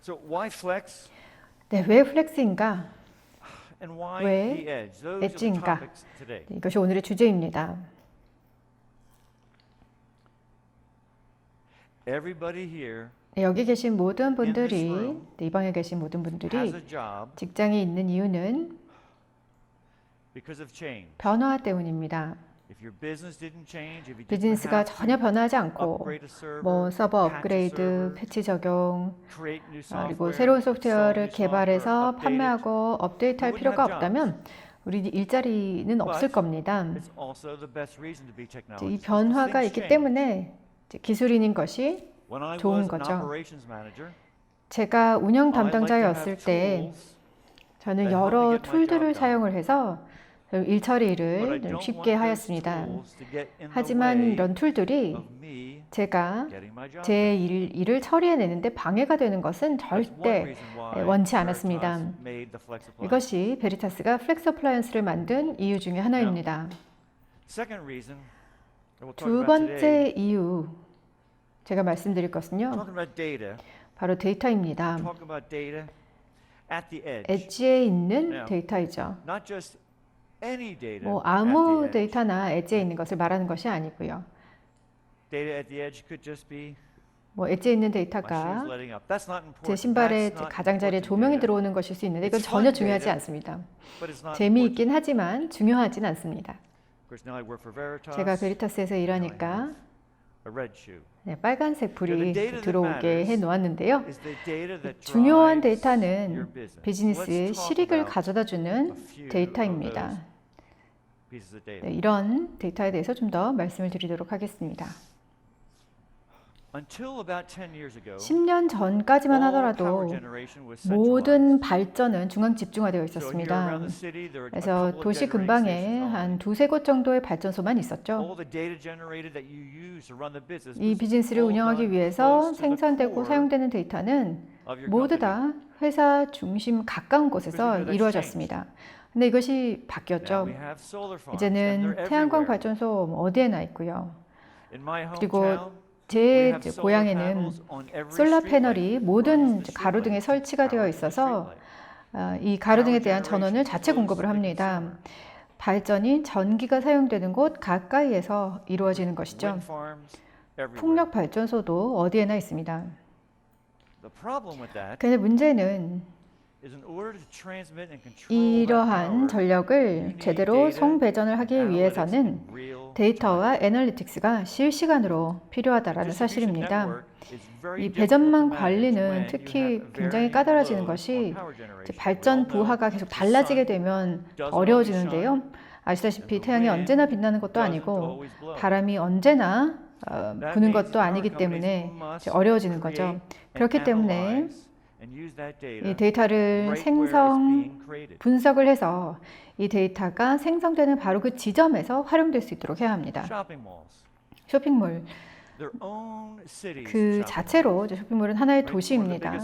So why flex 네, 왜 플렉스인가? and why 왜 the edge? Those are the 엣지인가? topics today. 이것이 오늘의 주제입니다. Everybody here 여기 계신 모든 분들이, 이 방에 계신 모든 has 분들이 a job 직장에 있는 이유는 because of change. 변화 때문입니다. If your business didn't change, if you didn't 비즈니스가 have 전혀 to 변하지 않고 upgrade a server, 뭐 서버 patch a 업그레이드, server, 패치 적용, create new 그리고 software, 새로운 install 소프트웨어를 new software, 개발해서 update it, 판매하고 업데이트할 you wouldn't 필요가 have 없다면 우리 일자리는 없을 But 겁니다. it's also the best reason to be 이제 이 technologist. 변화가 Things 있기 change. 때문에 이제 기술인인 것이 When I 좋은 was an 거죠. operations manager, 제가 운영 I like to 담당자였을 have 때 tools 저는 that help me 여러 get my job 툴들을 done. 사용을 해서 일 But I 처리를 don't 좀 want 쉽게 those 하였습니다. tools to get in the 하지만 way 이런 툴들이 of me 제가 getting my job 제 done. 일을 처리해내는데 방해가 되는 것은 That's one 절대 reason why 원치 않았습니다. Veritas made the Flex Appliance. 이것이 베리타스가 플렉스 어플라이언스를 만든 이유 중에 하나입니다. Second reason that we'll talk 두 about today, 번째 이유 제가 말씀드릴 것은요. talking about data, 바로 데이터입니다. talking about data at the edge. 엣지에 있는 Now, 데이터이죠. Not just any data 뭐 at the 아무 edge. 데이터나 엣지에 있는 것을 말하는 것이 아니고요. Data at the edge could just be 뭐 엣지에 있는 my shoes 데이터가 letting up. That's not important. 제 신발의 That's not 가장자리에 important 조명이 data. 들어오는 것일 수 있는데 이건 It's 전혀 fun 중요하지 data, 않습니다. but it's not important. 재미있긴 하지만 중요하진 않습니다. Of course, now I work for Veritas. 제가 베리타스에서 일하니까 A red shoe. 빨간색 불이 The data that 들어오게 matters 해 놓았는데요. is the data that 중요한 drives your 데이터는 business. 비즈니스의 Let's talk 실익을 about 가져다 a 주는 few 데이터입니다. of those pieces of data. 네, 이런 데이터에 대해서 좀 더 말씀을 드리도록 하겠습니다. Until about 10 years ago, 10년 전까지만 all power 하더라도 generation was centralized. 모든 발전은 중앙 집중화되어 So here 있었습니다. around the city, there were a 그래서 couple of 도시 generating 근방에 stations 한 only. 두세 곳 정도의 발전소만 있었죠. All the data generated that you use to run the business 이 was 비즈니스를 all 운영하기 done 위해서 close to the 생산되고 core 사용되는 데이터는 of your 모두 company. 다 회사 중심 가까운 곳에서 Because that's 이루어졌습니다. 근데 이것이 Now 바뀌었죠. we have solar farms, and 이제는 they're 태양광 everywhere. 발전소 어디에나 있고요. In my 그리고 hometown, we 제 have solar 고향에는 panels on every 솔라 street 패널이 light that 모든 runs the 가로등에 street light to 설치가 되어 power the 있어서 street light. 이 가로등에 대한 전원을 자체 공급을 합니다. 발전이 전기가 사용되는 곳 가까이에서 이루어지는 것이죠. Wind farms everywhere. 풍력 발전소도 어디에나 있습니다. The problem with that 그런데 문제는 is in order to transmit and control that 이러한 power, 전력을 제대로 송배전을 하기 위해서는 데이터와 애널리틱스가 실시간으로 필요하다라는 사실입니다. 이 배전망 관리는 특히 굉장히 까다로워지는 것이 이제 발전 부하가 계속 달라지게 되면 더 어려워지는데요. 아시다시피 태양이 언제나 빛나는 것도 아니고 바람이 언제나 부는 것도 아니기 때문에 이제 어려워지는 거죠. 그렇기 때문에 이 데이터를 분석을 해서 이 데이터가 생성되는 바로 그 지점에서 활용될 수 있도록 해야 합니다. 쇼핑몰 그 자체로 이제 쇼핑몰은 하나의 도시입니다.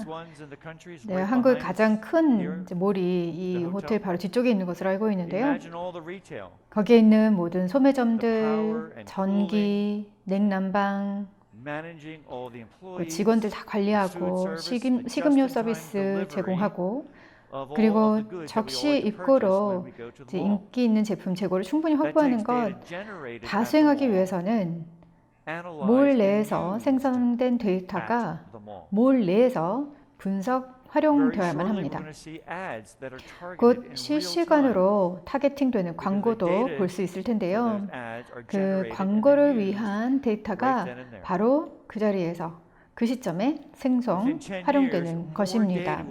네, 한국의 가장 큰 이제 몰이 이 호텔 바로 뒤쪽에 있는 것으로 알고 있는데요. 거기에 있는 모든 소매점들, 전기, 냉난방, 직원들 다 관리하고 식음료 서비스 제공하고 그리고 적시 입고로 이제 인기 있는 제품 재고를 충분히 확보하는 것 다 수행하기 위해서는 몰 내에서 생성된 데이터가 몰 내에서 분석 활용되어야만 합니다. 곧 실시간으로 타겟팅되는 광고도 볼 수 있을 텐데요. 그 광고를 위한 데이터가 바로 그 자리에서 그 시점에 생성, 활용되는 것입니다.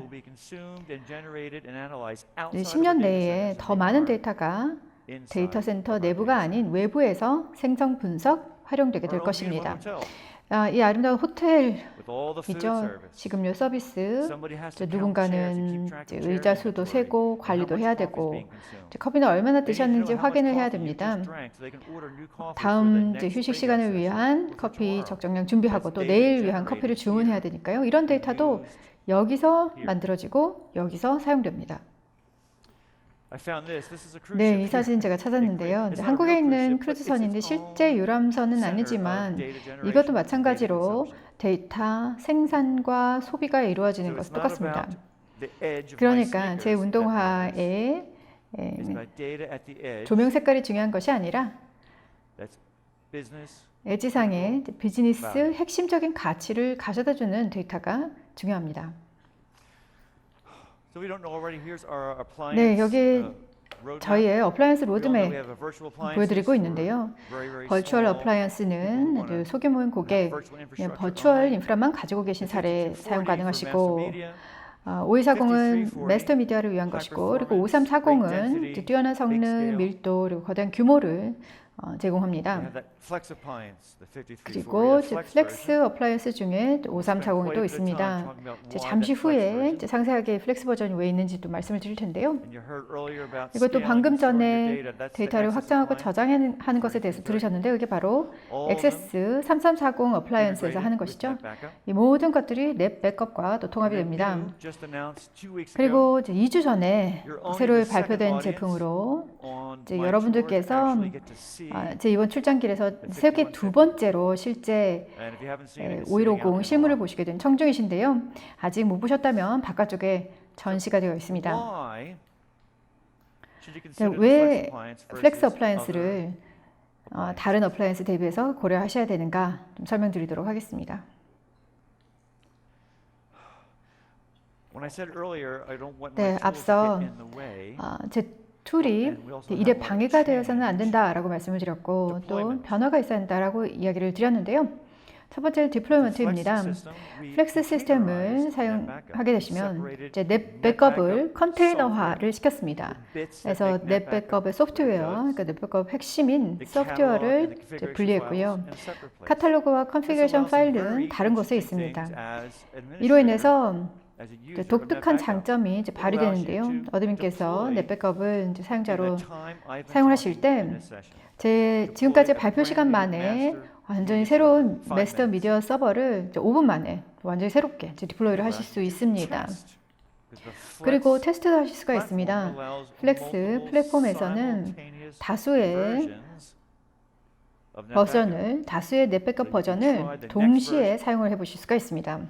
10년 내에 더 많은 데이터가 데이터 센터 내부가 아닌 외부에서 생성, 분석, 활용되게 될 것입니다. 이 아름다운 호텔이죠. 식음료 서비스, 누군가는 의자 수도 세고 관리도 해야 되고 커피는 얼마나 드셨는지 확인을 해야 됩니다. 다음 휴식 시간을 위한 커피 적정량 준비하고 또 내일 위한 커피를 주문해야 되니까요. 이런 데이터도 여기서 만들어지고 여기서 사용됩니다. 네, 이 사진 제가 찾았는데요. 이제 한국에 있는 크루즈선인데 실제 유람선은 아니지만 이것도 마찬가지로 데이터 생산과 소비가 이루어지는 것은 똑같습니다. 그러니까 제 운동화에 조명 색깔이 중요한 것이 아니라 에지상의 비즈니스 핵심적인 가치를 가져다주는 데이터가 중요합니다. 네, 여기 저희의 어플라이언스 로드맵 보여드리고 있는데요. 버추얼 어플라이언스는 아주 소규모인 고객, 버추얼 인프라만 가지고 계신 사례 사용 가능하시고 5240은 매스터 미디어를 위한 것이고 그리고 5340은 뛰어난 성능, 밀도, 그리고 거대한 규모를 제공합니다. 그리고 플렉스 어플라이언스 중에 5340이 또 있습니다. 잠시 후에 상세하게 플렉스 버전이 왜 있는지도 말씀을 드릴 텐데요. 이것도 방금 전에 데이터를 확장하고 저장하는 것에 대해서 들으셨는데 이게 바로 액세스 3340 어플라이언스에서 하는 것이죠. 이 모든 것들이 넷 백업과 또 통합이 됩니다. 그리고 이제 2주 전에 새로 발표된 제품으로 여러분들께서 제 이번 출장길에서 세계 두 번째로 실제 5150 실물을 보시게 된 청중이신데요. 아직 못 보셨다면 바깥쪽에 전시가 되어 있습니다. 왜 플렉스 어플라이언스를 다른 어플라이언스 대비해서 고려하셔야 되는가 좀 설명드리도록 하겠습니다. 네, 앞서 제 툴이 일에 방해가 되어서는 안 된다라고 말씀을 드렸고 또 변화가 있어야 한다라고 이야기를 드렸는데요. 첫 번째는 디플로이먼트입니다. 플렉스 시스템을 사용하게 되시면 이제 넷 백업을 컨테이너화를 시켰습니다. 그래서 넷 백업의 소프트웨어, 그러니까 넷 백업 핵심인 소프트웨어를 분리했고요. 카탈로그와 컨피그레이션 파일은 다른 곳에 있습니다. 이로 인해서 독특한 장점이 발휘되는데요. 어드민께서 넷 백업을 사용자로 사용을 하실 때 지금까지 발표 시간 만에 완전히 새로운 마스터 미디어 서버를 5분 만에 완전히 새롭게 디플로이를 하실 수 있습니다. 그리고 테스트도 하실 수가 있습니다. 플렉스 플랫폼에서는 다수의 넷 백업 버전을 동시에 사용을 해보실 수가 있습니다.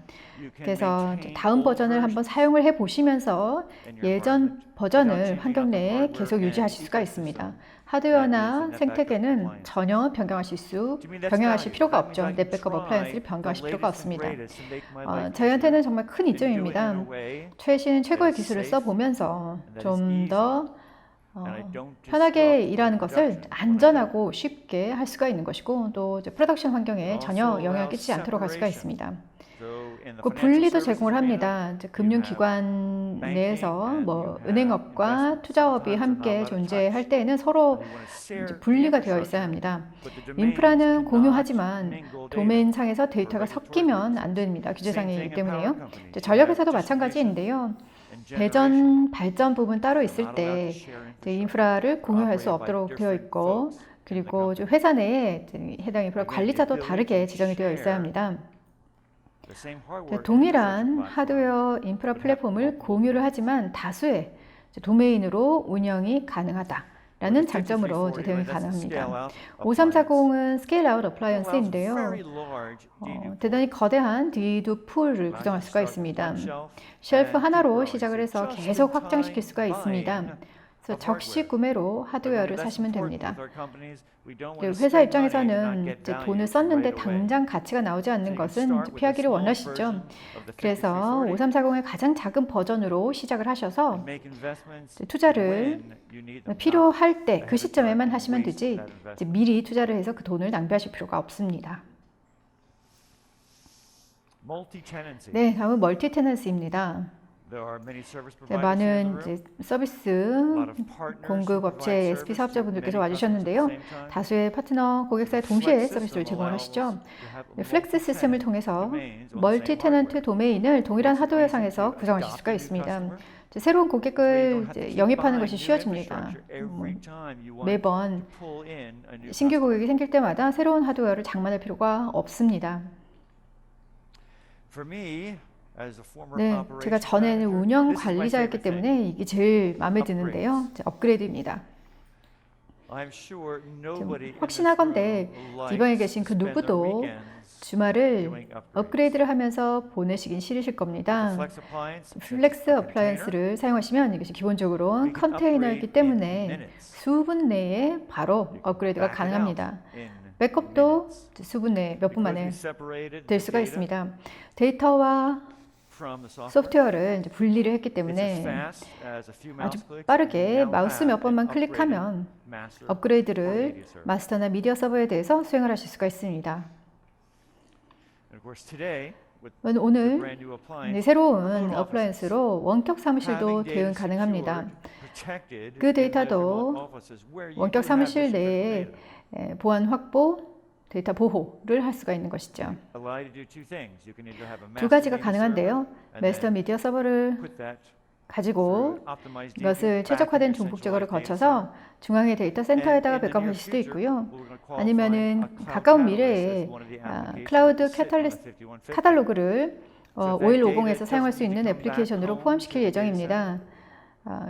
그래서 다음 버전을 한번 사용을 해보시면서 예전 버전을 환경 내에 계속 유지하실 수가 있습니다. 하드웨어나 생태계는 전혀 변경하실 필요가 없죠. 넷 백업 어플라이언스를 변경하실 필요가 없습니다. 저희한테는 정말 큰 이점입니다. 최고의 기술을 써보면서 좀 더 편하게 일하는 것을 안전하고 쉽게 할 수가 있는 것이고 또 프로덕션 환경에 전혀 영향을 끼치지 않도록 할 수가 있습니다. 그 분리도 제공을 합니다. 금융기관 내에서 은행업과 투자업이 함께 존재할 때에는 서로 분리가 되어 있어야 합니다. 인프라는 공유하지만 도메인 상에서 데이터가 섞이면 안 됩니다. 규제상이기 때문에요. 전력회사도 마찬가지인데요. 발전 부분 따로 있을 때 인프라를 공유할 수 없도록 되어 있고 그리고 회사 내에 해당 인프라 관리자도 다르게 지정이 되어 있어야 합니다. 동일한 하드웨어 인프라 플랫폼을 공유를 하지만 다수의 도메인으로 운영이 가능하다라는 장점으로 대응이 가능합니다. 5340은 스케일 아웃 어플라이언스인데요. 대단히 거대한 디도 풀을 구성할 수가 있습니다. 쉘프 하나로 시작을 해서 계속 확장시킬 수가 있습니다. 그래서 적시 구매로 하드웨어를 사시면 됩니다. 회사 입장에서는 돈을 썼는데 당장 가치가 나오지 않는 것은 피하기를 원하시죠. 그래서 5340의 가장 작은 버전으로 시작을 하셔서 투자를 필요할 때 그 시점에만 하시면 되지 미리 투자를 해서 그 돈을 낭비하실 필요가 없습니다. 네, 다음은 멀티 테넌시입니다. 많은 서비스 공급 업체 SP 사업자분들께서 와주셨는데요. 다수의 파트너 고객사에 동시에 서비스를 제공을 하시죠. 플렉스 시스템을 통해서 멀티 테넌트 도메인을 동일한 하드웨어상에서 구성하실 수가 있습니다. 새로운 고객을 영입하는 것이 쉬워집니다. 매번 신규 고객이 생길 때마다 새로운 하드웨어를 장만할 필요가 없습니다. 네, 제가 전에는 운영 관리자였기 때문에 이게 제일 마음에 드는데요. 업그레이드입니다. 확신하건대 이 방에 계신 그 누구도 주말을 업그레이드를 하면서 보내시긴 싫으실 겁니다. 플렉스 어플라이언스를 사용하시면 이것이 기본적으로 컨테이너이기 때문에 수분 내에 바로 업그레이드가 가능합니다. 백업도 수분 내에 몇 분 만에 될 수가 있습니다. 데이터와 소프트웨어를 이제 분리를 했기 때문에 아주 빠르게 마우스 몇 번만 클릭하면 업그레이드를 마스터나 미디어 서버에 대해서 수행을 하실 수가 있습니다. 오늘 새로운 어플라이언스로 원격 사무실도 대응 가능합니다. 그 데이터도 원격 사무실 내에 보안 확보, 데이터 보호를 할 수가 있는 것이죠. 두 가지가 가능한데요. 마스터 미디어 서버를 가지고 이것을 최적화된 중복 제거를 거쳐서 중앙의 데이터 센터에다가 백업하실 수도 있고요. 아니면은 가까운 미래에 클라우드 카탈로그를 5150에서 사용할 수 있는 애플리케이션으로 포함시킬 예정입니다.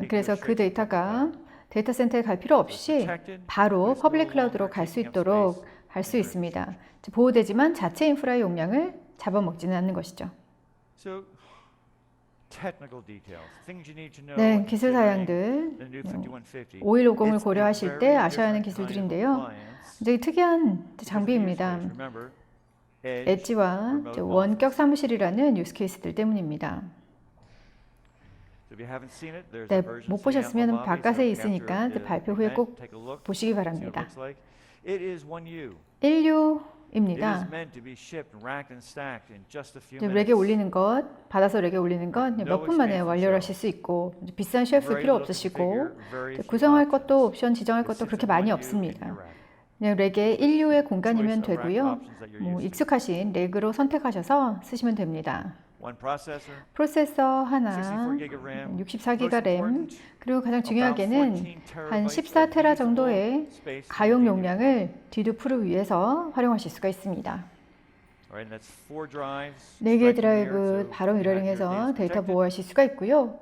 그래서 그 데이터가 데이터 센터에 갈 필요 없이 바로 퍼블릭 클라우드로 갈 수 있도록 할 수 있습니다. 보호되지만 자체 인프라의 용량을 잡아먹지는 않는 것이죠. 네, 기술 사양들 5150을 고려하실 때 아셔야 하는 기술들인데요. 이제 특이한 장비입니다. 엣지와 원격 사무실이라는 유스 케이스들 때문입니다. 네, 못 보셨으면 바깥에 있으니까 발표 후에 꼭 보시기 바랍니다. 1U입니다. 렉에 올리는 것, 받아서 렉에 올리는 것 몇 분 만에 완료를 하실 수 있고 비싼 쉘프 필요 없으시고 구성할 것도 옵션 지정할 것도 그렇게 많이 없습니다. 그냥 렉에 1U의 공간이면 되고요. 익숙하신 렉으로 선택하셔서 쓰시면 됩니다. 프로세서 하나, 64기가 램, 그리고 가장 중요하게는 한 14테라 정도의 가용 용량을 디두풀을 위해서 활용하실 수가 있습니다. 4개의 드라이브 바로 미러링해서 데이터 보호하실 수가 있고요.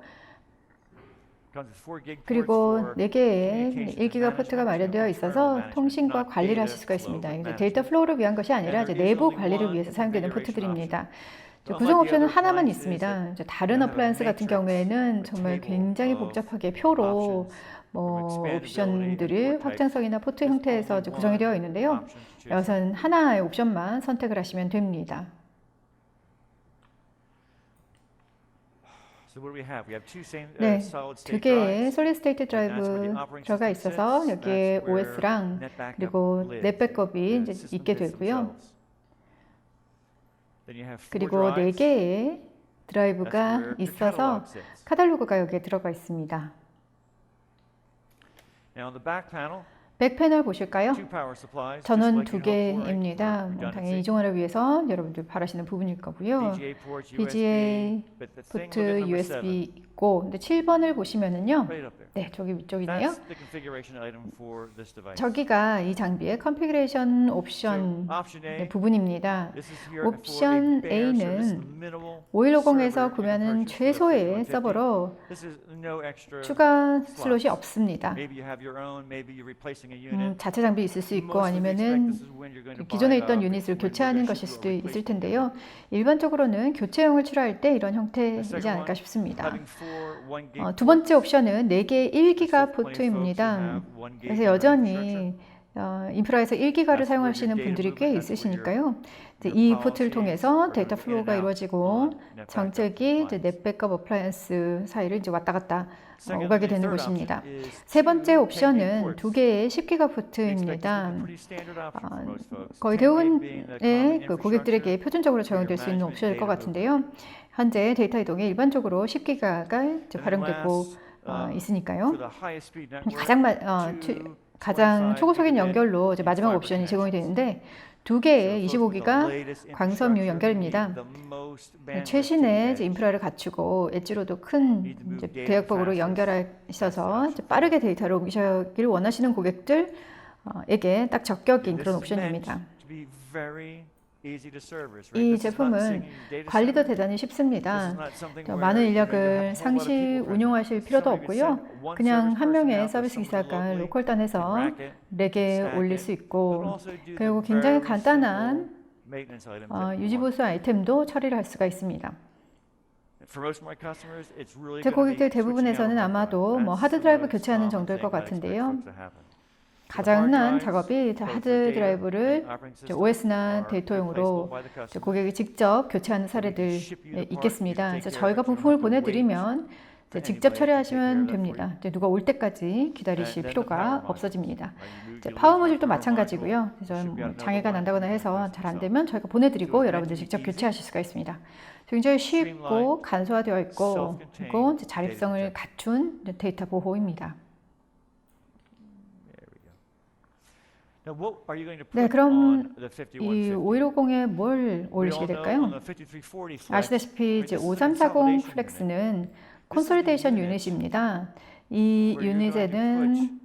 그리고 4개의 1기가 포트가 마련되어 있어서 통신과 관리를 하실 수가 있습니다. 데이터 플로우를 위한 것이 아니라 내부 관리를 위해서 사용되는 포트들입니다. 구성 옵션은 하나만 있습니다. 다른 어플라이언스 같은 경우에는 정말 굉장히 복잡하게 표로 옵션들이 확장성이나 포트 형태에서 구성이 되어 있는데요. 여기서는 하나의 옵션만 선택을 하시면 됩니다. 네, 2개의 솔리드 스테이트 드라이브 들어가 있어서 여기에 OS랑 그리고 넷 백업이 이제 있게 되고요. 그리고 4개의 드라이브가 있어서 카탈로그가 여기에 들어가 있습니다. 백 패널 보실까요? 전원 2개입니다. 당연히 이중화를 위해서 여러분들 바라시는 부분일 거고요. BGA 포트 USB 있고, 근데 7번을 보시면은요. 네, 저기 위쪽이네요. 저기가 이 장비의 컨피그레이션 옵션 부분입니다. 옵션 A는 5150에서 구매하는 최소의 서버로 추가 슬롯이 없습니다. 자체 장비 있을 수 있고 아니면은 기존에 있던 유닛을 교체하는 것일 수도 있을 텐데요. 일반적으로는 교체용을 출하할 때 이런 형태이지 않을까 싶습니다. 두 번째 옵션은 4개의 1기가 포트입니다. 그래서 여전히 인프라에서 1기가를 사용하시는 분들이 꽤 있으시니까요. 이 포트를 통해서 데이터 플로우가 이루어지고 정책이 넷 백업 어플라이언스 사이를 이제 왔다 갔다 오가게 되는 것입니다. 세 번째 옵션은 2개의 10기가 포트입니다. 거의 대부분의 고객들에게 표준적으로 적용될 수 있는 옵션일 것 같은데요. 현재 데이터 이동에 일반적으로 10기가가 활용되고 있으니까요. 가장 초고속인 연결로 이제 마지막 옵션이 제공이 되는데 2개의 25기가 광섬유 연결입니다. 최신의 인프라를 갖추고 엣지로도 큰 대역폭으로 연결하셔서 빠르게 데이터를 옮기시기를 원하시는 고객들에게 딱 적격인 그런 옵션입니다. 이 제품은 관리도 대단히 쉽습니다. 많은 인력을 상시 운용하실 필요도 없고요. 그냥 한 명의 서비스 기사가 로컬단에서 렉에 올릴 수 있고, 그리고 굉장히 간단한 maintenance items that we want. 유지보수 아이템도 처리를 할 수가 있습니다. For most of my customers, it's really 제 gonna be 고객들 switching out 대부분에서는 a hard 아마도 drive. 뭐 That's 하드 the 드라이브 most 교체하는 common 정도일 것 thing I'd expect 같은데요. folks to happen. 가장 흔한 작업이 하드 드라이브를 OS나 데이터용으로 고객이 직접 교체하는 사례들 있겠습니다. 그래서 저희가 부품을 보내드리면 직접 처리하시면 됩니다. 누가 올 때까지 기다리실 필요가 없어집니다. 파워 모듈도 마찬가지고요. 그래서 뭐 장애가 난다거나 해서 잘 안 되면 저희가 보내드리고 여러분들 직접 교체하실 수가 있습니다. 굉장히 쉽고 간소화되어 있고 그리고 자립성을 갖춘 데이터 보호입니다. 네, 그럼 이 5150에 뭘 올리시게 될까요? 아시다시피 이제 5340 플렉스는 콘솔리데이션 유닛입니다. 이 유닛에는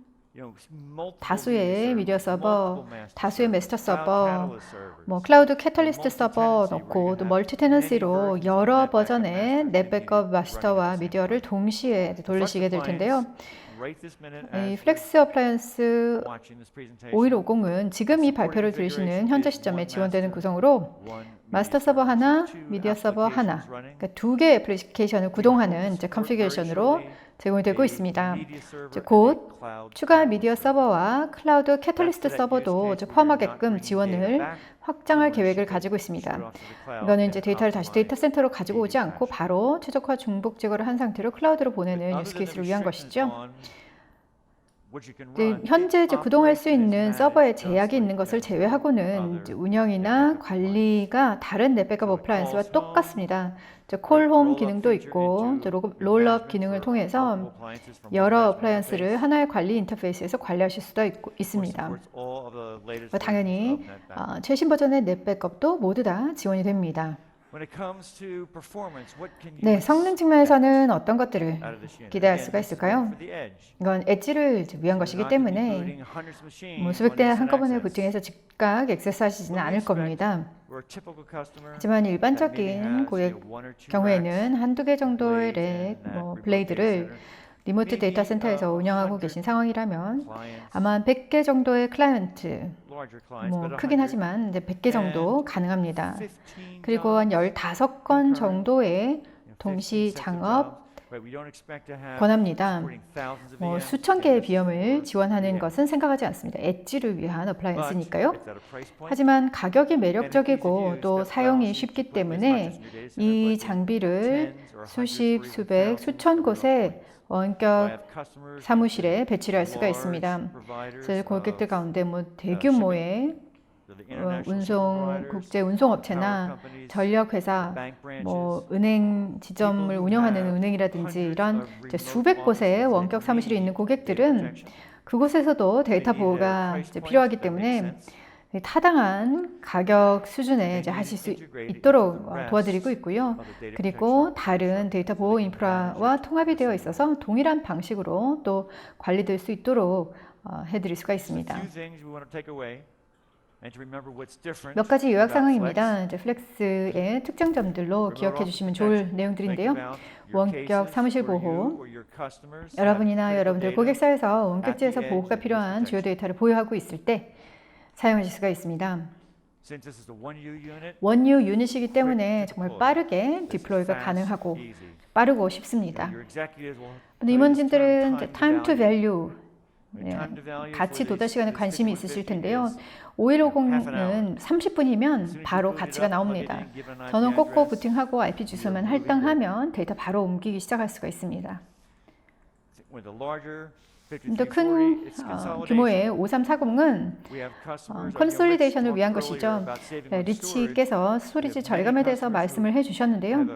다수의 미디어 서버, 다수의 마스터 서버, 뭐 클라우드 캐털리스트 서버 넣고 또 멀티 테넌시로 여러 버전의 넷 백업 마스터와 미디어를 동시에 돌리시게 될 텐데요. 이 플렉스 어플라이언스 5150은 지금 이 발표를 들으시는 현재 시점에 지원되는 구성으로 마스터 서버 하나, 미디어 서버 하나, 그러니까 두 개의 애플리케이션을 구동하는 컨피그레이션으로 제공이 되고 있습니다. 곧 추가 미디어 서버와 클라우드 캐털리스트 서버도 포함하게끔 지원을 확장할 계획을 가지고 있습니다. 이거는 이제 데이터를 다시 데이터 센터로 가지고 오지 않고 바로 최적화 중복 제거를 한 상태로 클라우드로 보내는 유스 케이스를 위한 것이죠. 현재 구동할 수 있는 서버에 제약이 있는 것을 제외하고는 운영이나 관리가 다른 넷 백업 어플라이언스와 똑같습니다. 콜홈 기능도 있고 롤업 기능을 통해서 여러 어플라이언스를 하나의 관리 인터페이스에서 관리하실 수도 있습니다. 당연히 최신 버전의 넷 백업도 모두 다 지원이 됩니다. 네, 성능 측면에서는 어떤 것들을 기대할 수가 있을까요? 이건 엣지를 위한 것이기 때문에 수백 대 한꺼번에 부팅해서 즉각 액세스하시지는 않을 겁니다. 하지만 일반적인 고객 경우에는 한두 개 정도의 렉, 블레이드를 리모트 데이터 센터에서 운영하고 계신 상황이라면 아마 100개 정도의 클라이언트, 크긴 하지만 100개 정도 가능합니다. 그리고 한 15건 정도의 동시 장업 권합니다. 수천 개의 비염을 지원하는 것은 생각하지 않습니다. 엣지를 위한 어플라이언스니까요. 하지만 가격이 매력적이고 또 사용이 쉽기 때문에 이 장비를 수십, 수백, 수천 곳에 원격 사무실에 배치를 할 수가 있습니다. 저희 고객들 가운데 대규모의 국제 운송업체나 전력회사, 은행 지점을 운영하는 은행이라든지 이런 수백 곳의 원격 사무실이 있는 고객들은 그곳에서도 데이터 보호가 필요하기 때문에 타당한 가격 수준에 하실 수 있도록 도와드리고 있고요. 그리고 다른 데이터 보호 인프라와 통합이 되어 있어서 동일한 방식으로 또 관리될 수 있도록 해드릴 수가 있습니다. 몇 가지 요약 상황입니다. 플렉스의 특장점들로 기억해 주시면 좋을 내용들인데요. 원격 사무실 보호, 여러분이나 여러분들 고객사에서 원격지에서 보호가 필요한 주요 데이터를 보유하고 있을 때 사용하실 수가 있습니다. 원유 유닛이기 때문에 정말 빠르게 디플로이가 가능하고 빠르고 쉽습니다. 임원진들은 time to value, 가치 도달 시간에 관심이 있으실 텐데요. 5150은 30분이면 바로 가치가 나옵니다. 전원 꽂고 부팅하고 IP 주소만 할당하면 데이터 바로 옮기기 시작할 수가 있습니다. 더 큰 규모의 5340은 컨솔리데이션을 위한 것이죠. 리치께서 스토리지 절감에 대해서 말씀을 해주셨는데요.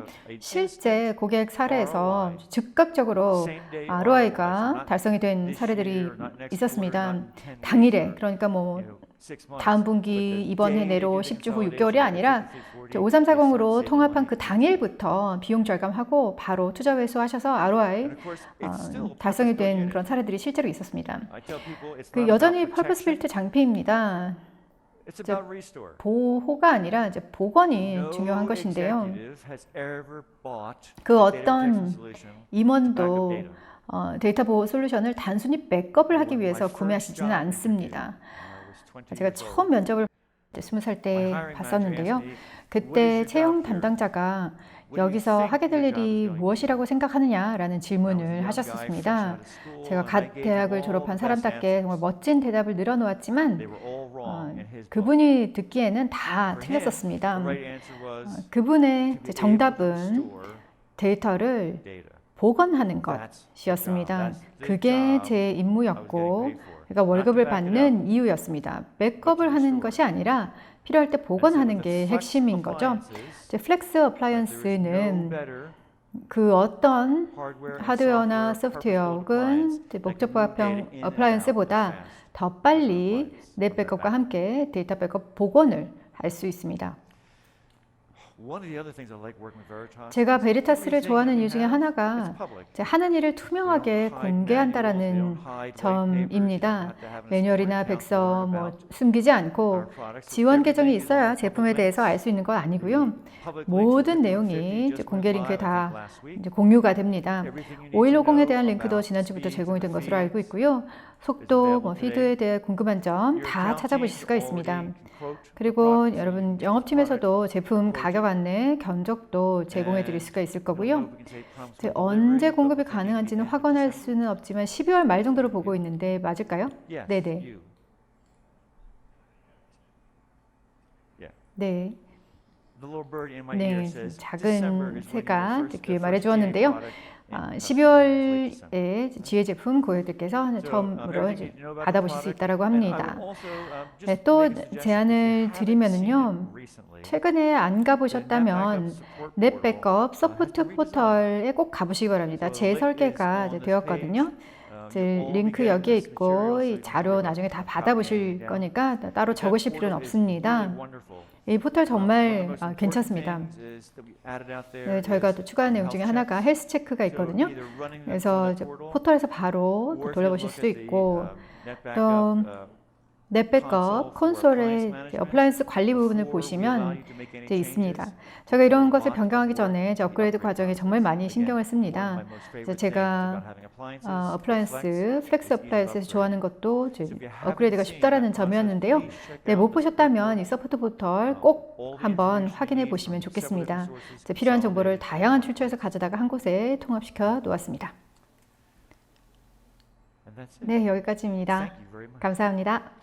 실제 고객 사례에서 즉각적으로 ROI가 달성이 된 사례들이 있었습니다. 당일에, 그러니까 다음 분기 이번 해 내로 10주 후 6개월이 아니라 5340으로 통합한 그 당일부터 비용 절감하고 바로 투자 회수하셔서 ROI 달성이 된 그런 사례들이 실제로 있었습니다. 여전히 퍼포스 빌트 장비입니다. 보호가 아니라 복원이 중요한 것인데요. 그 어떤 임원도 데이터 보호 솔루션을 단순히 백업을 하기 위해서 구매하시지는 않습니다. 제가 처음 면접을 20살 때 봤었는데요. 그때 채용 담당자가 여기서 하게 될 일이 무엇이라고 생각하느냐라는 질문을 하셨었습니다. 제가 갓 대학을 졸업한 사람답게 정말 멋진 대답을 늘어놓았지만 그분이 듣기에는 다 틀렸었습니다. 그분의 정답은 데이터를 복원하는 것이었습니다. 그게 제 임무였고 그러니까 월급을 받는 이유였습니다. 백업을 하는 것이 아니라 필요할 때 복원하는 게 핵심인 거죠. 플렉스 어플라이언스는 그 어떤 하드웨어나 소프트웨어 혹은 목적보호형 어플라이언스보다 더 빨리 넷 백업과 함께 데이터 백업 복원을 할 수 있습니다. 제가 베리타스를 좋아하는 이유 중에 하나가 하는 일을 투명하게 공개한다라는 점입니다. 매뉴얼이나 백서 숨기지 않고 지원 계정이 있어야 제품에 대해서 알 수 있는 건 아니고요. 모든 내용이 공개 링크에 다 공유가 됩니다. 5150에 대한 링크도 지난주부터 제공이 된 것으로 알고 있고요. 속도, 피드에 대해 궁금한 점 다 찾아보실 수가 있습니다. 그리고 여러분 영업팀에서도 제품 가격 안내, 견적도 제공해 드릴 수가 있을 거고요. 언제 공급이 가능한지는 확언할 수는 없지만 12월 말 정도로 보고 있는데 맞을까요? 네네. 네. 네, 작은 새가 귀에 말해주었는데요. 12월에 지혜 제품 고객들께서 처음으로 받아보실 수 있다고 합니다. 네, 또 제안을 드리면은요, 최근에 안 가보셨다면 넷 백업 서포트 포털에 꼭 가보시기 바랍니다. 재설계가 되었거든요. 링크 여기에 있고 이 자료 나중에 다 받아보실 거니까 따로 적으실 필요는 없습니다. 이 포털 정말 괜찮습니다. 네, 저희가 또 추가한 내용 중에 하나가 헬스 체크가 있거든요. 그래서 포털에서 바로 돌려보실 수도 있고 또 넷백업 콘솔의 어플라이언스 관리 부분을 보시면 있습니다. 제가 이런 것을 변경하기 전에 업그레이드 과정에 정말 많이 신경을 씁니다. 그래서 제가 어플라이언스, 플렉스 어플라이언스에서 좋아하는 것도 업그레이드가 쉽다라는 점이었는데요. 네, 못 보셨다면 이 서포트 포털 꼭 한번 확인해 보시면 좋겠습니다. 필요한 정보를 다양한 출처에서 가져다가 한 곳에 통합시켜 놓았습니다. 네, 여기까지입니다. 감사합니다.